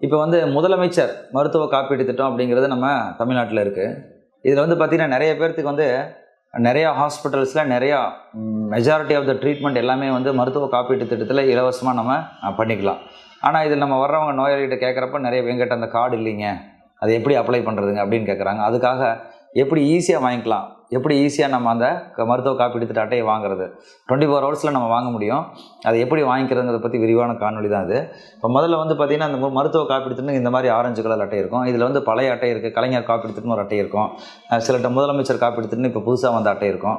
இப்போ வந்து முதலமைச்சர் மருத்துவ காப்பீட்டு திட்டம் அப்படிங்கிறது நம்ம தமிழ்நாட்டில் இருக்குது. இதில் வந்து பார்த்திங்கன்னா நிறைய பேர்த்துக்கு வந்து நிறையா ஹாஸ்பிட்டல்ஸில் நிறையா மெஜாரிட்டி ஆஃப் த ட்ரீட்மெண்ட் எல்லாமே வந்து மருத்துவ காப்பீட்டு திட்டத்தில் இலவசமாக நம்ம பண்ணிக்கலாம். ஆனால் இதில் நம்ம வர்றவங்க நோயாளிகிட்ட கேட்குறப்ப நிறைய எங்கிட்ட அந்த கார்டு இல்லைங்க, அதை எப்படி அப்ளை பண்ணுறதுங்க அப்படின்னு கேட்குறாங்க. அதுக்காக எப்படி ஈஸியாக வாங்கிக்கலாம், எப்படி ஈஸியாக நம்ம அந்த மருத்துவ காப்பீட்டு திட்ட அட்டையை வாங்குறது 24 ஹவர்ஸில் நம்ம வாங்க முடியும். அதை எப்படி வாங்கிக்கிறதுங்கிறத பற்றி விரிவான காணொலி தான் இது. இப்போ முதல்ல வந்து பார்த்திங்கன்னா அந்த மருத்துவ காப்பீட்டு திட்டம் இந்த மாதிரி ஆரஞ்சு கலர் அட்டை இருக்கும். இதில் வந்து பழைய அட்டை இருக்குது, கலைஞர் காப்பீட்டு திட்டம் ஒரு அட்டை இருக்கும், சிலட்ட முதலமைச்சர் காப்பீட்டு திட்டம் இப்போ புதுசாக வந்த அட்டை இருக்கும்.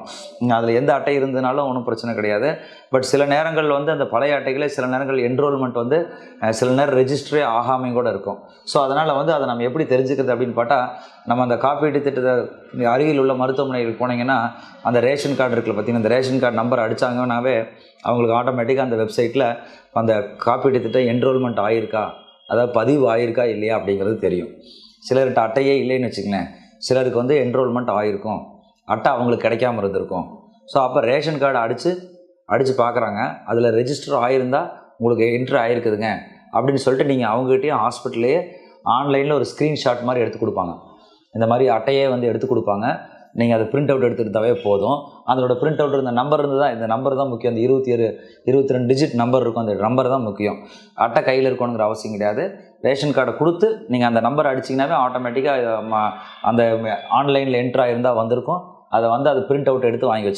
அதில் எந்த அட்டை இருந்ததுனாலும் ஒன்றும் பிரச்சனை கிடையாது. பட் சில நேரங்கள் வந்து அந்த பழைய அட்டைகளே சில நேரங்கள் என்ரோல்மெண்ட் வந்து சில நேரம் ரெஜிஸ்டரே ஆகாமையும் கூட இருக்கும். ஸோ அதனால் வந்து அதை நம்ம எப்படி தெரிஞ்சுக்கிறது அப்படின்னு பார்த்தா, நம்ம அந்த காப்பீட்டு திட்டத்தை அருகில் உள்ள மருத்துவமனைகளுக்கு போனீங்கன்னா அந்த ரேஷன் கார்டு இருக்குல்ல, பார்த்திங்கன்னா அந்த ரேஷன் கார்டு நம்பர் அடித்தாங்கன்னாவே அவங்களுக்கு ஆட்டோமேட்டிக்காக அந்த வெப்சைட்டில் அந்த காப்பீட்டு திட்டம் என்ரோல்மெண்ட் ஆகிருக்கா, அதாவது பதிவு ஆகிருக்கா இல்லையா அப்படிங்கிறது தெரியும். சிலர்கிட்ட அட்டையே இல்லைன்னு வச்சுக்கங்களேன், சிலருக்கு வந்து என்ரோல்மெண்ட் ஆகிருக்கும், அட்டை அவங்களுக்கு கிடைக்காம இருந்திருக்கும். ஸோ அப்போ ரேஷன் கார்டு அடித்து பார்க்குறாங்க, அதில் ரெஜிஸ்டர் ஆகிருந்தால் உங்களுக்கு என்ட்ரு ஆகிருக்குதுங்க அப்படின்னு சொல்லிட்டு நீங்கள் அவங்ககிட்டயும் ஹாஸ்பிட்டல்லையே ஆன்லைனில் ஒரு ஸ்க்ரீன்ஷாட் மாதிரி எடுத்து கொடுப்பாங்க. இந்த மாதிரி அட்டையே வந்து எடுத்து கொடுப்பாங்க. நீங்கள் அதை பிரிண்ட் அவுட் எடுத்துக்கிட்டாவே போதும். அதோட பிரிண்ட் அவுட் இந்த நம்பர் இருந்து தான், இந்த நம்பர் தான் முக்கியம். அந்த 22 டிஜிட் நம்பர் இருக்கும், அந்த நம்பர் தான் முக்கியம். அட்டை கையில் இருக்கணுங்கிற அவசியம் கிடையாது. ரேஷன் கார்டை கொடுத்து நீங்கள் அந்த நம்பர் அடிச்சிங்கனாவே ஆட்டோமேட்டிக்காக அந்த ஆன்லைனில் என்ட்ரு ஆகிருந்தால் வந்திருக்கும். அதை வந்து அது பிரிண்ட் அவுட் எடுத்து வாங்கி வச்சுக்கணும்.